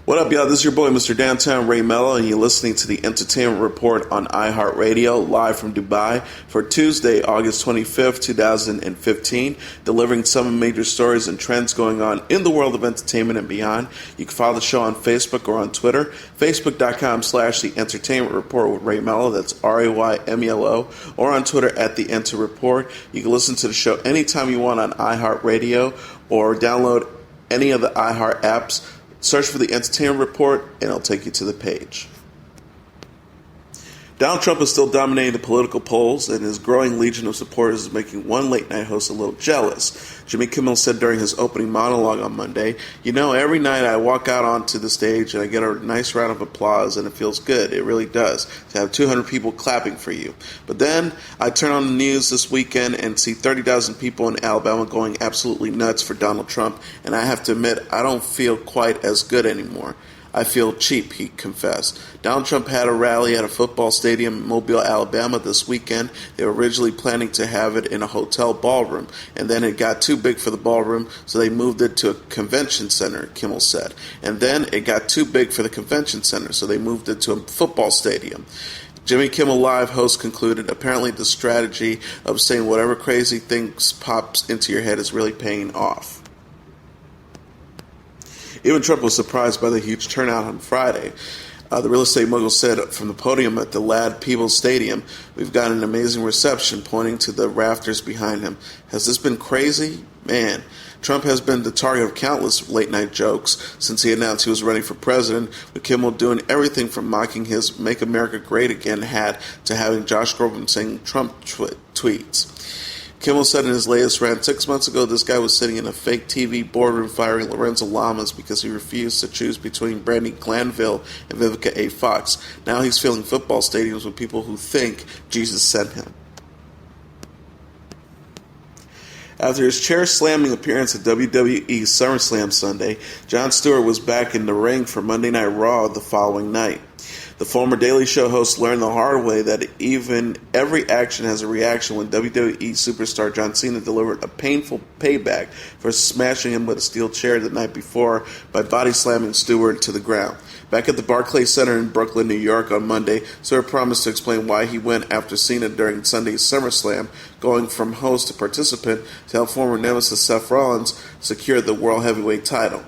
What up, y'all? This is your boy, Mr. Downtown Ray Mello, and you're listening to the Entertainment Report on iHeartRadio, live from Dubai for Tuesday, August 25th, 2015, delivering some major stories and trends going on in the world of entertainment and beyond. You can follow the show on Facebook or on Twitter, facebook.com/The Entertainment Report with Ray Mello, that's RAYMELO, or on Twitter at The Enter Report. You can listen to the show anytime you want on iHeartRadio or download any of the iHeart apps. Search for the Entertainment Report, and it'll take you to the page. Donald Trump is still dominating the political polls, and his growing legion of supporters is making one late-night host a little jealous. Jimmy Kimmel said during his opening monologue on Monday, "You know, every night I walk out onto the stage and I get a nice round of applause, and it feels good. It really does, to have 200 people clapping for you. But then I turn on the news this weekend and see 30,000 people in Alabama going absolutely nuts for Donald Trump, and I have to admit, I don't feel quite as good anymore. I feel cheap," he confessed. Donald Trump had a rally at a football stadium in Mobile, Alabama this weekend. They were originally planning to have it in a hotel ballroom, and then it got too big for the ballroom, so they moved it to a convention center, Kimmel said. And then it got too big for the convention center, so they moved it to a football stadium. Jimmy Kimmel Live host concluded, apparently the strategy of saying whatever crazy things pops into your head is really paying off. Even Trump was surprised by the huge turnout on Friday. The real estate mogul said from the podium at the Ladd Peebles Stadium, "We've got an amazing reception," pointing to the rafters behind him. "Has this been crazy? Man." Trump has been the target of countless late-night jokes since he announced he was running for president, with Kimmel doing everything from mocking his Make America Great Again hat to having Josh Groban saying Trump tweets. Kimmel said in his latest rant, 6 months ago, this guy was sitting in a fake TV boardroom firing Lorenzo Lamas because he refused to choose between Brandi Glanville and Vivica A. Fox. Now he's filling football stadiums with people who think Jesus sent him. After his chair-slamming appearance at WWE SummerSlam Sunday, Jon Stewart was back in the ring for Monday Night Raw the following night. The former Daily Show host learned the hard way that even every action has a reaction when WWE superstar John Cena delivered a painful payback for smashing him with a steel chair the night before by body slamming Stewart to the ground. Back at the Barclays Center in Brooklyn, New York on Monday, Stewart promised to explain why he went after Cena during Sunday's SummerSlam, going from host to participant to help former nemesis Seth Rollins secure the World Heavyweight title.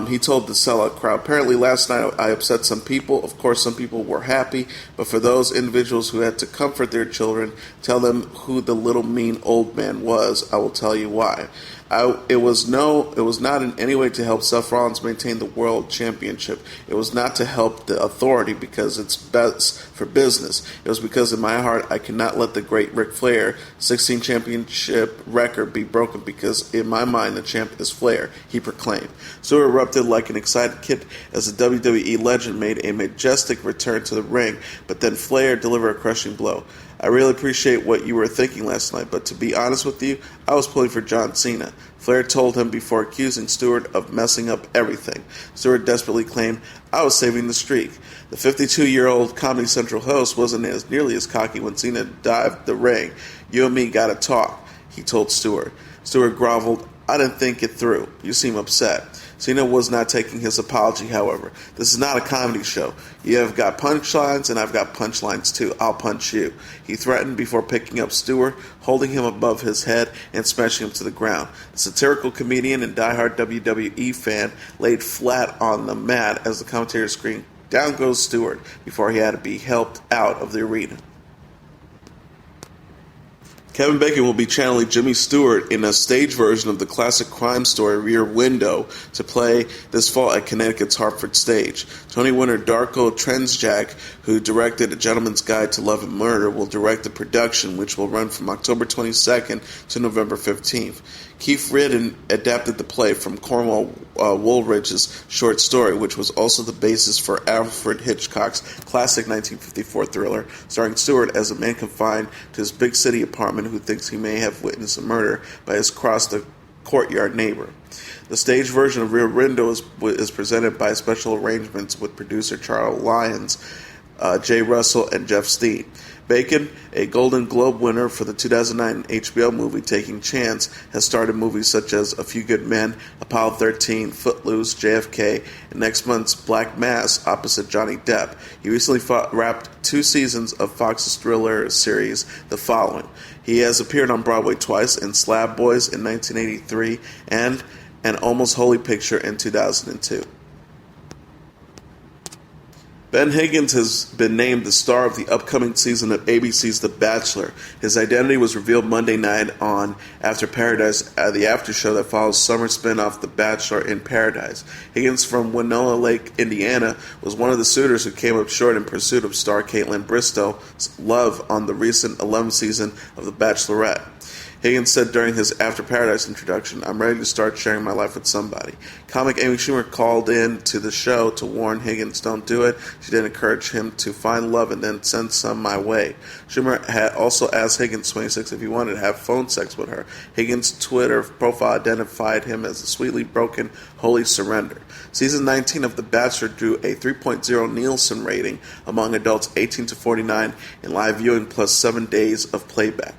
He told the sellout crowd, "Apparently last night I upset some people. Of course, some people were happy, but for those individuals who had to comfort their children, tell them who the little mean old man was, I will tell you why. It was not in any way to help Seth Rollins maintain the world championship. It was not to help the authority because it's best for business. It was because in my heart I cannot let the great Ric Flair 16 championship record be broken because in my mind the champ is Flair," he proclaimed. Stewart erupted like an excited kid as the WWE legend made a majestic return to the ring, but then Flair delivered a crushing blow. "I really appreciate what you were thinking last night, but to be honest with you, I was pulling for John Cena," Flair told him before accusing Stewart of messing up everything. Stewart desperately claimed, "I was saving the streak." The 52-year-old Comedy Central host wasn't nearly as cocky when Cena dived the ring. "You and me gotta talk," he told Stewart. Stewart groveled, "I didn't think it through. You seem upset." Cena was not taking his apology, however. "This is not a comedy show. You have got punchlines, and I've got punchlines too. I'll punch you," he threatened before picking up Stewart, holding him above his head, and smashing him to the ground. The satirical comedian and diehard WWE fan laid flat on the mat as the commentator screamed, "Down goes Stewart," before he had to be helped out of the arena. Kevin Bacon will be channeling Jimmy Stewart in a stage version of the classic crime story Rear Window to play this fall at Connecticut's Hartford Stage. Tony winner Darko Trensjak, who directed A Gentleman's Guide to Love and Murder, will direct the production, which will run from October 22nd to November 15th. Keith Ridden adapted the play from Cornwall Woolridge's short story, which was also the basis for Alfred Hitchcock's classic 1954 thriller, starring Stewart as a man confined to his big city apartment who thinks he may have witnessed a murder by his cross-the-courtyard neighbor. The stage version of Rear Window is presented by special arrangements with producer Charles Lyons, Jay Russell, and Jeff Steen. Bacon, a Golden Globe winner for the 2009 HBO movie Taking Chance, has starred in movies such as A Few Good Men, Apollo 13, Footloose, JFK, and next month's Black Mass opposite Johnny Depp. He recently wrapped 2 seasons of Fox's thriller series The Following. He has appeared on Broadway twice in Slab Boys in 1983 and An Almost Holy Picture in 2002. Ben Higgins has been named the star of the upcoming season of ABC's The Bachelor. His identity was revealed Monday night on After Paradise, the after show that follows summer spinoff The Bachelor in Paradise. Higgins from Winona Lake, Indiana, was one of the suitors who came up short in pursuit of star Caitlin Bristow's love on the recent 11th season of The Bachelorette. Higgins said during his After Paradise introduction, "I'm ready to start sharing my life with somebody." Comic Amy Schumer called in to the show to warn Higgins, "Don't do it." She did encourage him to find love and then send some my way. Schumer had also asked Higgins, 26, if he wanted to have phone sex with her. Higgins' Twitter profile identified him as a sweetly broken, holy surrender. Season 19 of The Bachelor drew a 3.0 Nielsen rating among adults 18 to 49 in live viewing plus 7 days of playback.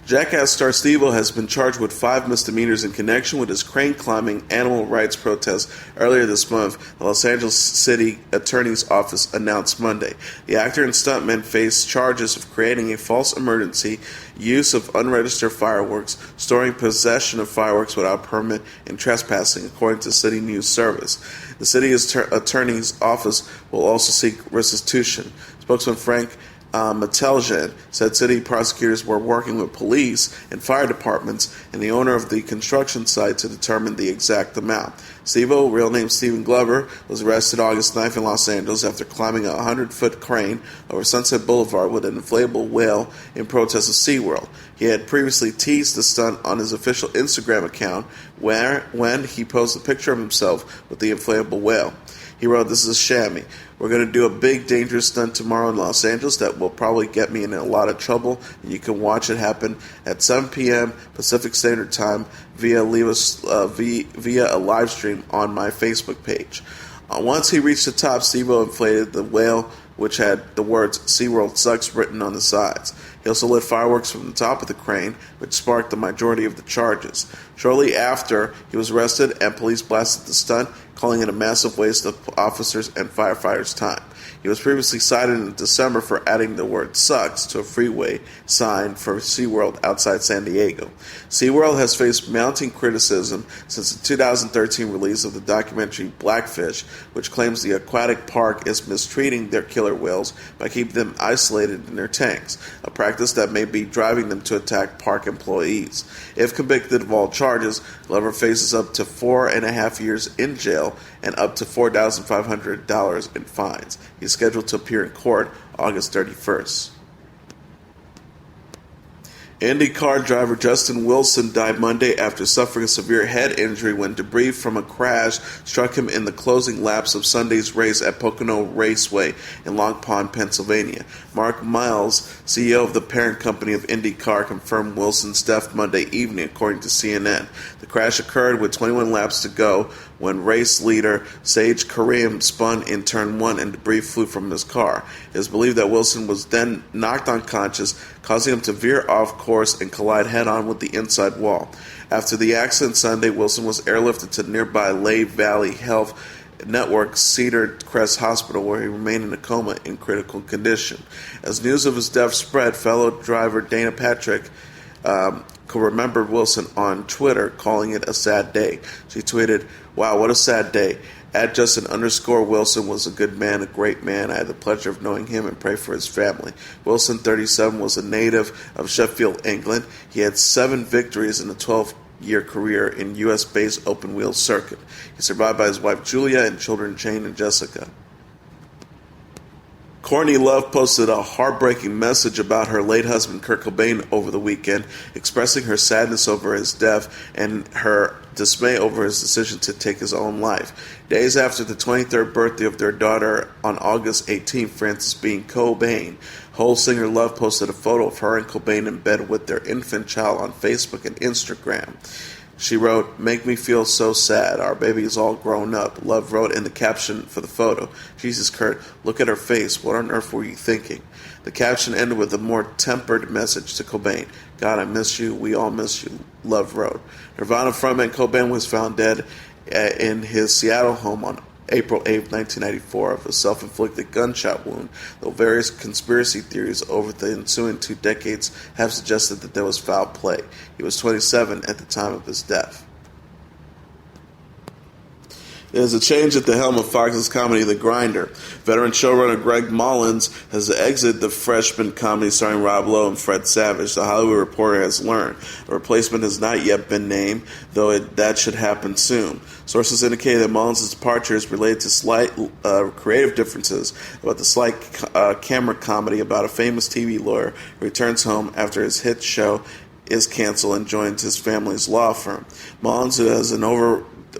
Jackass star Steve-O has been charged with 5 misdemeanors in connection with his crane-climbing animal rights protest earlier this month, the Los Angeles City Attorney's Office announced Monday. The actor and stuntman face charges of creating a false emergency, use of unregistered fireworks, storing possession of fireworks without permit, and trespassing, according to City News Service. The city attorney's office will also seek restitution. Spokesman Frank Mateljan said city prosecutors were working with police and fire departments and the owner of the construction site to determine the exact amount. Steve-O, real name Stephen Glover, was arrested August 9th in Los Angeles after climbing a 100-foot crane over Sunset Boulevard with an inflatable whale in protest of SeaWorld. He had previously teased the stunt on his official Instagram account when he posted a picture of himself with the inflatable whale. He wrote, "This is a chamois. We're going to do a big, dangerous stunt tomorrow in Los Angeles that will probably get me in a lot of trouble, and you can watch it happen at 7 p.m. Pacific Standard Time via a live stream on my Facebook page." Once he reached the top, Steve-O inflated the whale, which had the words "SeaWorld sucks" written on the sides. He also lit fireworks from the top of the crane, which sparked the majority of the charges. Shortly after, he was arrested and police blasted the stunt, calling it a massive waste of officers and firefighters' time. He was previously cited in December for adding the word "sucks" to a freeway sign for SeaWorld outside San Diego. SeaWorld has faced mounting criticism since the 2013 release of the documentary Blackfish, which claims the aquatic park is mistreating their killer whales by keeping them isolated in their tanks, a practice that may be driving them to attack park employees. If convicted of all charges, Glover faces up to 4.5 years in jail and up to $4,500 in fines. He's scheduled to appear in court August 31st. IndyCar driver Justin Wilson died Monday after suffering a severe head injury when debris from a crash struck him in the closing laps of Sunday's race at Pocono Raceway in Long Pond, Pennsylvania. Mark Miles, CEO of the parent company of IndyCar, confirmed Wilson's death Monday evening, according to CNN. The crash occurred with 21 laps to go when race leader Sage Karim spun in turn 1 and debris flew from his car. It is believed that Wilson was then knocked unconscious, causing him to veer off course and collide head-on with the inside wall. After the accident Sunday, Wilson was airlifted to nearby Lehigh Valley Health Network Cedar Crest Hospital, where he remained in a coma in critical condition. As news of his death spread, fellow driver Dana Patrick remembered Wilson on Twitter, calling it a sad day. She tweeted, "Wow, what a sad day. At Justin_Wilson was a good man, a great man. I had the pleasure of knowing him and pray for his family." Wilson, 37, was a native of Sheffield, England. He had 7 victories in a 12-year career in U.S.-based open-wheel circuit. He's survived by his wife Julia and children Jane and Jessica. Courtney Love posted a heartbreaking message about her late husband Kurt Cobain over the weekend, expressing her sadness over his death and her dismay over his decision to take his own life. Days after the 23rd birthday of their daughter on August 18th, Frances Bean Cobain, Hole singer Love posted a photo of her and Cobain in bed with their infant child on Facebook and Instagram. She wrote, "Make me feel so sad. Our baby is all grown up." Love wrote in the caption for the photo, "Jesus, Kurt, look at her face. What on earth were you thinking?" The caption ended with a more tempered message to Cobain. "God, I miss you. We all miss you," Love wrote. Nirvana frontman Cobain was found dead in his Seattle home on April 8, 1994, of a self-inflicted gunshot wound, though various conspiracy theories over the ensuing 2 decades have suggested that there was foul play. He was 27 at the time of his death. There's a change at the helm of Fox's comedy The Grinder. Veteran showrunner Greg Mullins has exited the freshman comedy starring Rob Lowe and Fred Savage. The Hollywood Reporter has learned a replacement has not yet been named, though that should happen soon. Sources indicate that Mullins' departure is related to slight creative differences about the slight camera comedy about a famous TV lawyer who returns home after his hit show is canceled and joins his family's law firm. Mullins, who has an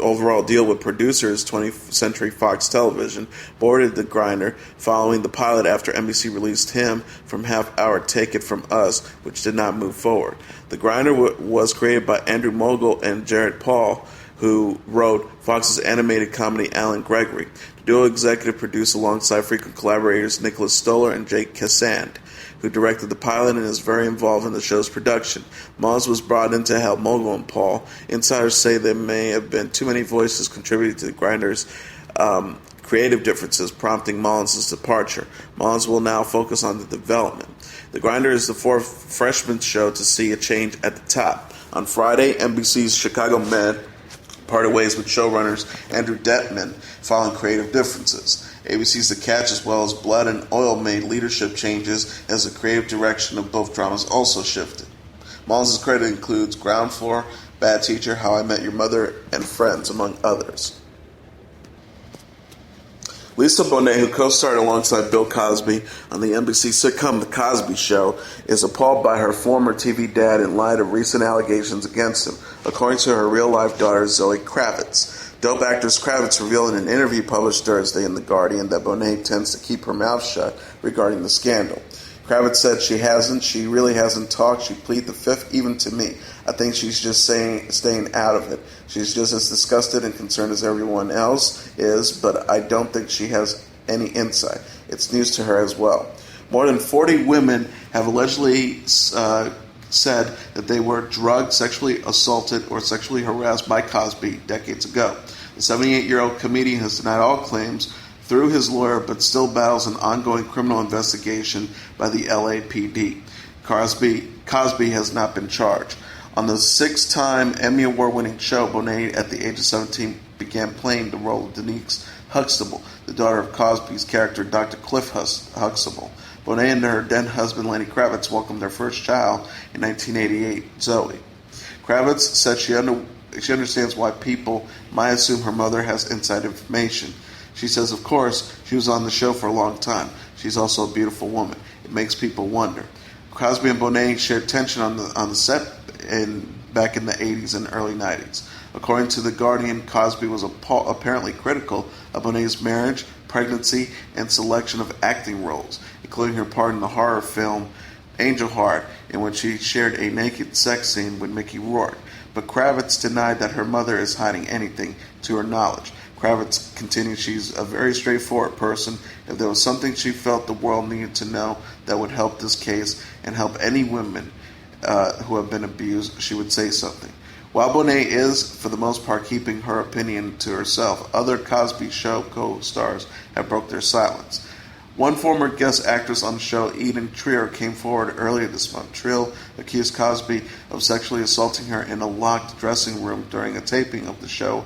overall deal with producers 20th Century Fox Television, boarded The Grinder following the pilot after NBC released him from half-hour Take It From Us, which did not move forward. The Grinder was created by Andrew Mogul and Jared Paul, who wrote Fox's animated comedy Alan Gregory. The duo executive produced alongside frequent collaborators Nicholas Stoller and Jake Cassand, who directed the pilot and is very involved in the show's production. Mullins was brought in to help Mogul and Paul. Insiders say there may have been too many voices contributing to The Grinder's creative differences, prompting Mullins' departure. Mullins will now focus on the development. The Grinder is the 4th freshman show to see a change at the top. On Friday, NBC's Chicago Med parted ways with showrunners Andrew Detman following creative differences. ABC's The Catch, as well as Blood and Oil, made leadership changes as the creative direction of both dramas also shifted. Mullins' credit includes Ground Floor, Bad Teacher, How I Met Your Mother, and Friends, among others. Lisa Bonet, who co-starred alongside Bill Cosby on the NBC sitcom The Cosby Show, is appalled by her former TV dad in light of recent allegations against him, according to her real-life daughter Zoe Kravitz. Dope actress Kravitz revealed in an interview published Thursday in The Guardian that Bonet tends to keep her mouth shut regarding the scandal. Kravitz said she really hasn't talked. She pleaded the fifth even to me. I think she's just staying out of it. She's just as disgusted and concerned as everyone else is, but I don't think she has any insight. It's news to her as well. More than 40 women have allegedly said that they were drugged, sexually assaulted, or sexually harassed by Cosby decades ago. The 78-year-old comedian has denied all claims through his lawyer, but still battles an ongoing criminal investigation by the LAPD. Cosby has not been charged. On the 6-time Emmy Award-winning show, Bonet, at the age of 17, began playing the role of Denise Huxtable, the daughter of Cosby's character, Dr. Cliff Huxtable. Bonet and her then-husband, Lenny Kravitz, welcomed their first child in 1988, Zoe. Kravitz said she understands why people might assume her mother has inside information. She says, of course, she was on the show for a long time. She's also a beautiful woman. It makes people wonder. Cosby and Bonet shared tension on the set back in the 80s and early 90s. According to The Guardian, Cosby was apparently critical of Bonet's marriage, pregnancy, and selection of acting roles, including her part in the horror film Angel Heart, in which she shared a naked sex scene with Mickey Rourke. But Kravitz denied that her mother is hiding anything to her knowledge. Kravitz continued, she's a very straightforward person. If there was something she felt the world needed to know that would help this case and help any women who have been abused, she would say something. While Bonet is, for the most part, keeping her opinion to herself, other Cosby Show co-stars have broke their silence. One former guest actress on the show, Eden Trier, came forward earlier this month. Trier accused Cosby of sexually assaulting her in a locked dressing room during a taping of the show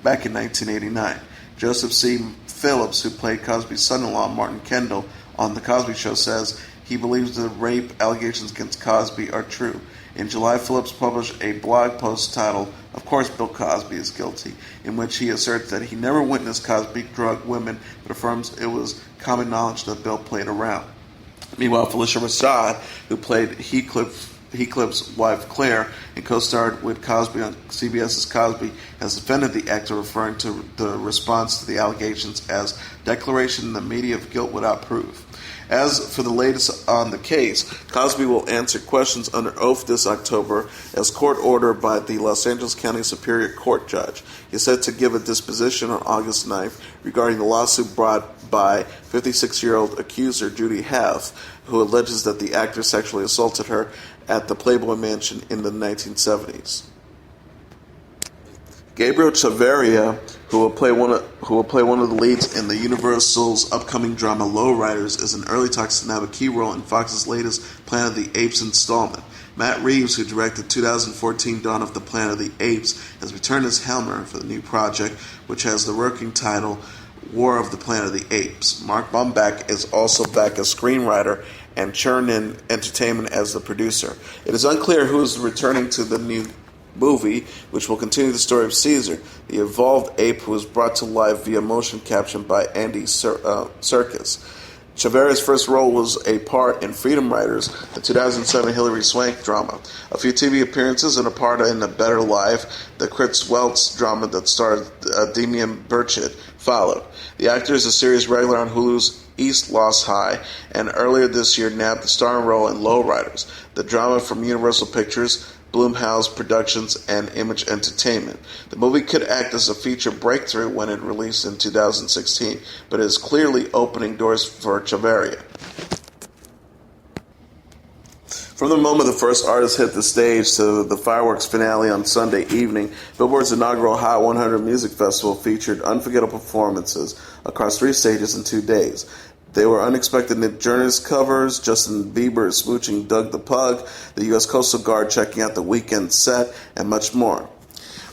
back in 1989. Joseph C. Phillips, who played Cosby's son-in-law, Martin Kendall, on The Cosby Show, says he believes the rape allegations against Cosby are true. In July, Phillips published a blog post titled, "Of Course Bill Cosby is Guilty," in which he asserts that he never witnessed Cosby drug women, but affirms it was common knowledge that Bill played around. Meanwhile, Felicia Rashad, who played Heathcliff's wife Claire and co-starred with Cosby on CBS's Cosby, has defended the actor, referring to the response to the allegations as declaration in the media of guilt without proof. As for the latest on the case, Cosby will answer questions under oath this October as court ordered by the Los Angeles County Superior Court judge. He is set to give a disposition on August 9th regarding the lawsuit brought by 56-year-old accuser Judy Half, who alleges that the actor sexually assaulted her at the Playboy Mansion in the 1970s. Gabriel Chavarria, who will play one of the leads in the Universal's upcoming drama Lowriders, is in early talks to have a key role in Fox's latest Planet of the Apes installment. Matt Reeves, who directed 2014 Dawn of the Planet of the Apes, has returned as Helmer for the new project, which has the working title War of the Planet of the Apes. Mark Baumbach is also back as screenwriter and Chernin Entertainment as the producer. It is unclear who is returning to the new movie, which will continue the story of Caesar, the evolved ape who was brought to life via motion capture by Andy Serkis. Chavarria's first role was a part in Freedom Riders, the 2007 Hilary Swank drama. A few TV appearances and a part in A Better Life, the Chris Welts drama that starred Demian Burchett, followed. The actor is a series regular on Hulu's East Lost High, and earlier this year nabbed the starring role in Lowriders, the drama from Universal Pictures, Blumhouse Productions, and Image Entertainment. The movie could act as a feature breakthrough when it released in 2016, but it is clearly opening doors for Chavarria. From the moment the first artist hit the stage to the fireworks finale on Sunday evening, Billboard's inaugural Hot 100 Music Festival featured unforgettable performances across 3 stages in 2 days. They were unexpected Nick Jonas covers, Justin Bieber smooching Doug the Pug, the U.S. Coastal Guard checking out the Weeknd set, and much more.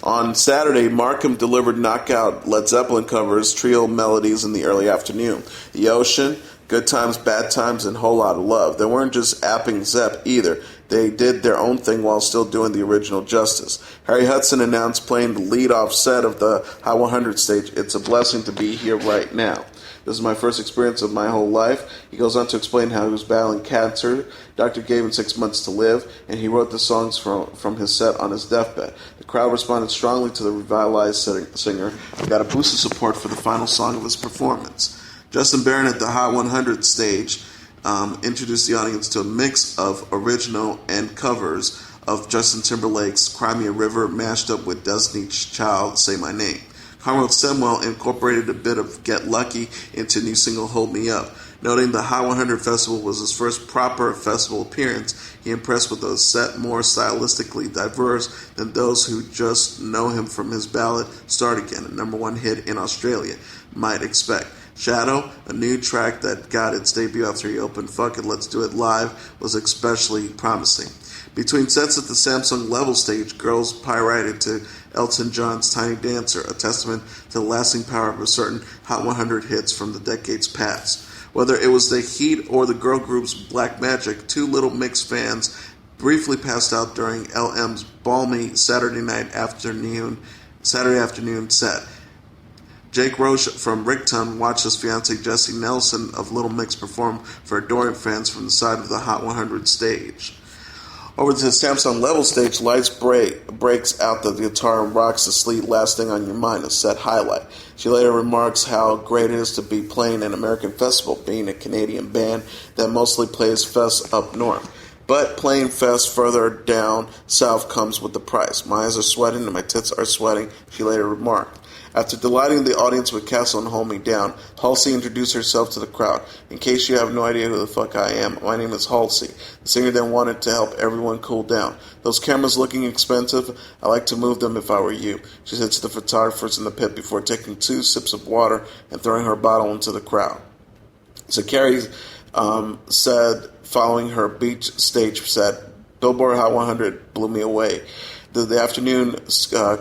On Saturday, Markham delivered knockout Led Zeppelin covers, trio melodies in the early afternoon. The Ocean, Good Times, Bad Times, and Whole Lotta Love. They weren't just apping Zepp either. They did their own thing while still doing the original justice. Harry Hudson announced playing the lead-off set of the Hot 100 stage, It's a Blessing to Be Here Right Now. This is my first experience of my whole life. He goes on to explain how he was battling cancer. Doctor gave him 6 months to live, and he wrote the songs from his set on his deathbed. The crowd responded strongly to the revitalized singer and got a boost of support for the final song of his performance. Justin Barron at the Hot 100 stage introduced the audience to a mix of original and covers of Justin Timberlake's Cry Me a River mashed up with Destiny's Child, Say My Name. Conrad Semwell incorporated a bit of Get Lucky into new single Hold Me Up. Noting the Hot 100 Festival was his first proper festival appearance, he impressed with a set more stylistically diverse than those who just know him from his ballad Start Again, a #1 hit in Australia, might expect. Shadow, a new track that got its debut after he opened Fuck It, Let's Do It Live, was especially promising. Between sets at the Samsung Level stage, girls pyrited to Elton John's Tiny Dancer, a testament to the lasting power of a certain Hot 100 hits from the decades past. Whether it was the Heat or the girl group's Black Magic, 2 Little Mix fans briefly passed out during LM's balmy Saturday afternoon set. Jake Roche from Rickton watched his fiancée Jessie Nelson of Little Mix perform for adoring fans from the side of the Hot 100 stage. Over to the Samsung Level stage, Lights breaks out the guitar and rocks the sleet Last Thing on Your Mind, a set highlight. She later remarks how great it is to be playing an American festival, being a Canadian band that mostly plays fests up north. But playing fests further down south comes with the price. My eyes are sweating and my tits are sweating, she later remarked. After delighting the audience with Castle and Hold Me Down, Halsey introduced herself to the crowd. In case you have no idea who the fuck I am, my name is Halsey. The singer then wanted to help everyone cool down. Those cameras looking expensive, I like to move them if I were you, she said to the photographers in the pit before taking 2 sips of water and throwing her bottle into the crowd. So Carrie said, following her beach stage set, Billboard Hot 100 blew me away. The afternoon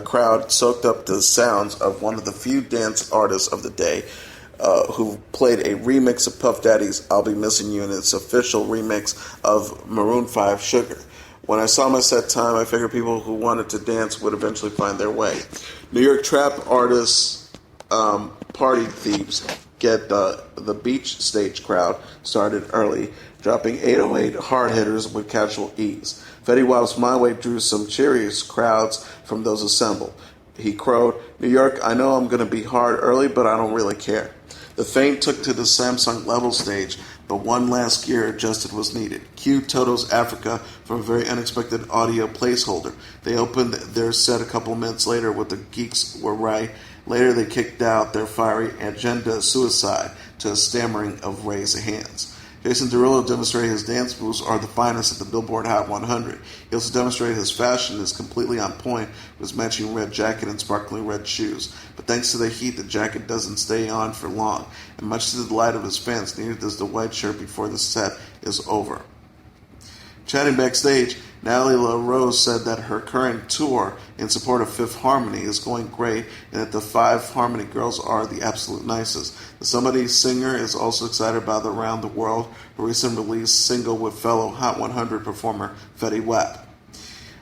crowd soaked up the sounds of one of the few dance artists of the day who played a remix of Puff Daddy's I'll Be Missing You in its official remix of Maroon 5 Sugar. When I saw my set time, I figured people who wanted to dance would eventually find their way. New York trap artists Party Thieves get the beach stage crowd started early, dropping 808 hard hitters with casual ease. Fetty Wap's My Way drew some cheeriest crowds from those assembled. He crowed, New York, I know I'm going to be hard early, but I don't really care. The Faint took to the Samsung Level stage, but one last gear adjusted was needed. Cue Toto's Africa from a very unexpected audio placeholder. They opened their set a couple minutes later with The Geeks Were Right. Later they kicked out their fiery agenda suicide to a stammering of raise of hands. Jason Derulo demonstrated his dance moves are the finest at the Billboard Hot 100. He also demonstrated his fashion is completely on point with his matching red jacket and sparkling red shoes. But thanks to the heat, the jacket doesn't stay on for long, and much to the delight of his fans, neither does the white shirt before the set is over. Chatting backstage, Natalie LaRose said that her current tour in support of Fifth Harmony is going great and that the 5 Harmony girls are the absolute nicest. The Somebody singer is also excited about the Around the World, her recent released single with fellow Hot 100 performer Fetty Wap.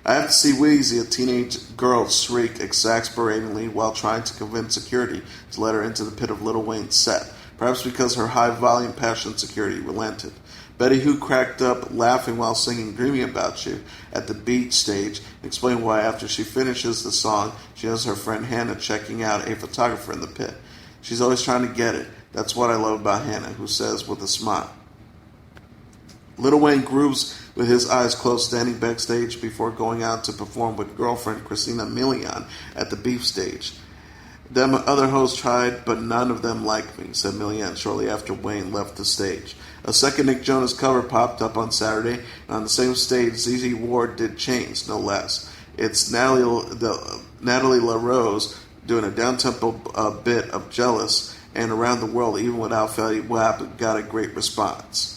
I have to see Wheezy, a teenage girl, shriek exasperatingly while trying to convince security to let her into the pit of Lil Wayne's set, perhaps because her high-volume passion security relented. Betty Who cracked up laughing while singing Dreaming About You at the beach stage and explained why after she finishes the song, she has her friend Hannah checking out a photographer in the pit. She's always trying to get it. That's what I love about Hannah, who says with a smile. Lil Wayne grooves with his eyes closed standing backstage before going out to perform with girlfriend Christina Milian at the beef stage. Them other hosts tried, but none of them liked me, said Milian shortly after Wayne left the stage. A second Nick Jonas cover popped up on Saturday, and on the same stage, ZZ Ward did Chains, no less. It's Natalie LaRose doing a down-tempo bit of Jealous, and Around the World, even without Fetty Wap, got a great response.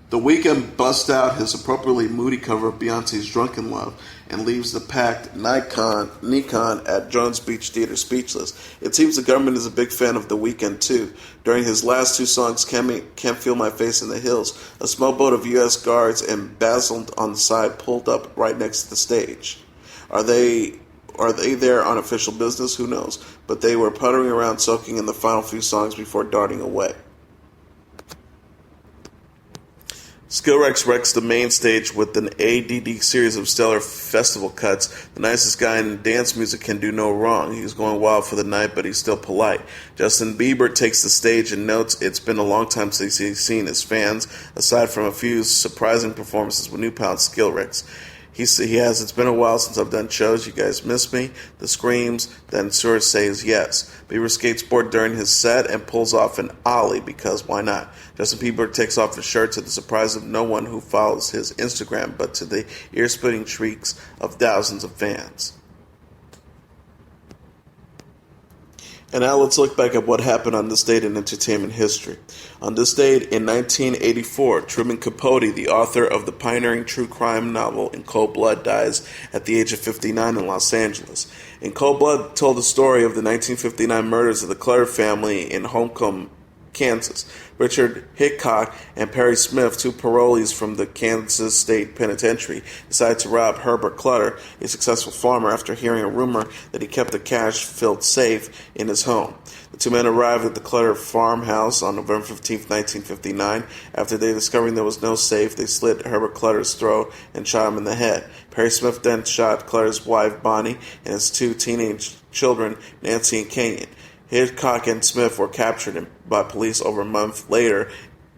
The Weeknd busts out his appropriately moody cover of Beyonce's Drunken Love and leaves the packed Nikon at Jones Beach Theater speechless. It seems the government is a big fan of The Weeknd too. During his last 2 songs, Can't Feel My Face in the Hills, a small boat of U.S. guards embezzled on the side pulled up right next to the stage. Are they there on official business? Who knows? But they were puttering around soaking in the final few songs before darting away. Skillrex wrecks the main stage with an ADD series of stellar festival cuts. The nicest guy in dance music can do no wrong. He's going wild for the night, but he's still polite. Justin Bieber takes the stage and notes it's been a long time since he's seen his fans, aside from a few surprising performances with newfound Skillrex. He has, it's been a while since I've done shows. You guys miss me? The screams, then Sura says yes. Bieber skateboard during his set and pulls off an ollie because why not? Justin Bieber takes off his shirt to the surprise of no one who follows his Instagram, but to the ear-splitting shrieks of thousands of fans. And now let's look back at what happened on this date in entertainment history. On this date in 1984, Truman Capote, the author of the pioneering true crime novel In Cold Blood, dies at the age of 59 in Los Angeles. In Cold Blood told the story of the 1959 murders of the Clutter family in Holcomb, Kansas. Richard Hickok and Perry Smith, 2 parolees from the Kansas State Penitentiary, decided to rob Herbert Clutter, a successful farmer, after hearing a rumor that he kept a cash-filled safe in his home. The 2 men arrived at the Clutter farmhouse on November 15, 1959. After they discovered there was no safe, they slit Herbert Clutter's throat and shot him in the head. Perry Smith then shot Clutter's wife, Bonnie, and his 2 teenage children, Nancy and Kenyon. Hickok and Smith were captured by police over a month later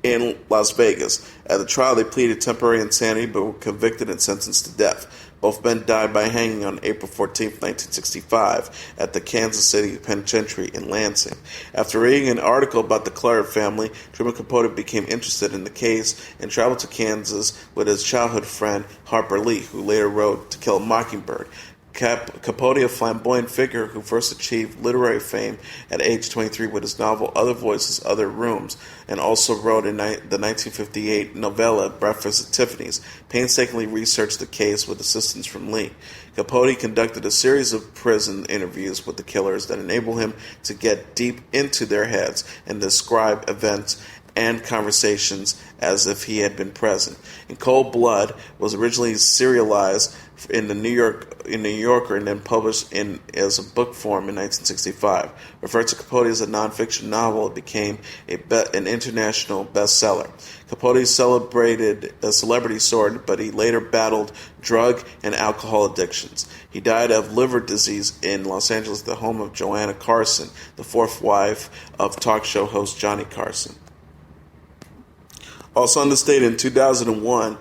in Las Vegas. At the trial, they pleaded temporary insanity but were convicted and sentenced to death. Both men died by hanging on April 14, 1965, at the Kansas City Penitentiary in Lansing. After reading an article about the Clutter family, Truman Capote became interested in the case and traveled to Kansas with his childhood friend Harper Lee, who later wrote To Kill a Mockingbird. Capote, a flamboyant figure who first achieved literary fame at age 23 with his novel Other Voices, Other Rooms, and also wrote in the 1958 novella Breakfast at Tiffany's, painstakingly researched the case with assistance from Lee. Capote conducted a series of prison interviews with the killers that enabled him to get deep into their heads and describe events and conversations as if he had been present. In Cold Blood was originally serialized in the New Yorker and then published as a book form in 1965. Referred to Capote as a nonfiction novel, it became an international bestseller. Capote celebrated a celebrity soared, but he later battled drug and alcohol addictions. He died of liver disease in Los Angeles, the home of Joanna Carson, the 4th wife of talk show host Johnny Carson. Also on this date in 2001,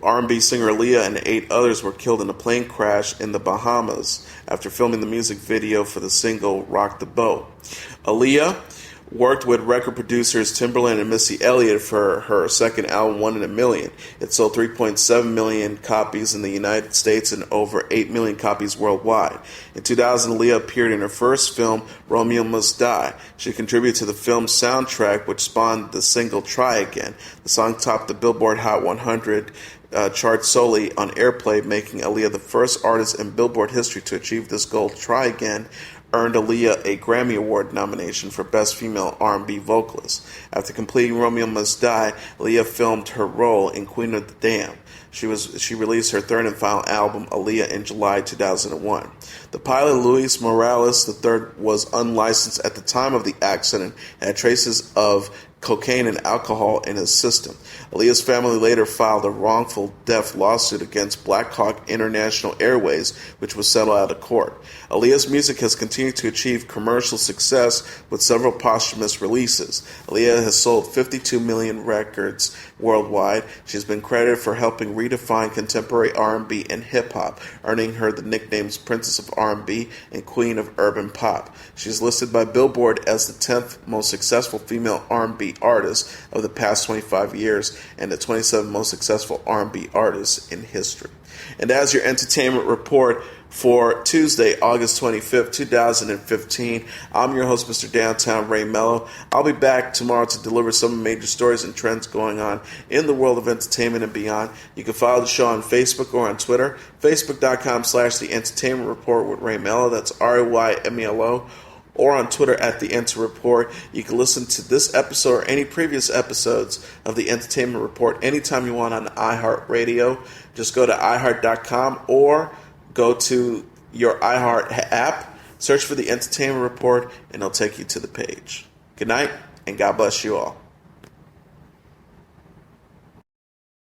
R&B singer Aaliyah and 8 others were killed in a plane crash in the Bahamas after filming the music video for the single Rock the Boat. Aaliyah worked with record producers Timbaland and Missy Elliott for her second album, One in a Million. It sold 3.7 million copies in the United States and over 8 million copies worldwide. In 2000, Aaliyah appeared in her first film, Romeo Must Die. She contributed to the film's soundtrack, which spawned the single Try Again. The song topped the Billboard Hot 100 chart solely on airplay, making Aaliyah the first artist in Billboard history to achieve this goal. Try Again earned Aaliyah a Grammy Award nomination for Best Female R&B Vocalist. After completing Romeo Must Die, Aaliyah filmed her role in Queen of the Damned. She released her third and final album, Aaliyah, in July 2001. The pilot, Luis Morales III, was unlicensed at the time of the accident and had traces of cocaine and alcohol in his system. Aaliyah's family later filed a wrongful death lawsuit against Black Hawk International Airways, which was settled out of court. Aaliyah's music has continued to achieve commercial success with several posthumous releases. Aaliyah has sold 52 million records worldwide. She has been credited for helping redefine contemporary R&B and hip-hop, earning her the nicknames Princess of R&B and Queen of Urban Pop. She is listed by Billboard as the 10th most successful female R&B artist of the past 25 years and the 27th most successful R&B artist in history. And as your entertainment report for Tuesday, August 25th, 2015, I'm your host, Mr. Downtown Ray Mello. I'll be back tomorrow to deliver some major stories and trends going on in the world of entertainment and beyond. You can follow the show on Facebook or on Twitter, facebook.com/The Entertainment Report with Ray Mello. That's RAYMELO. Or on Twitter at The Enter Report. You can listen to this episode or any previous episodes of The Entertainment Report anytime you want on iHeartRadio. Just go to iHeart.com or go to your iHeart app, search for The Entertainment Report, and it'll take you to the page. Good night, and God bless you all.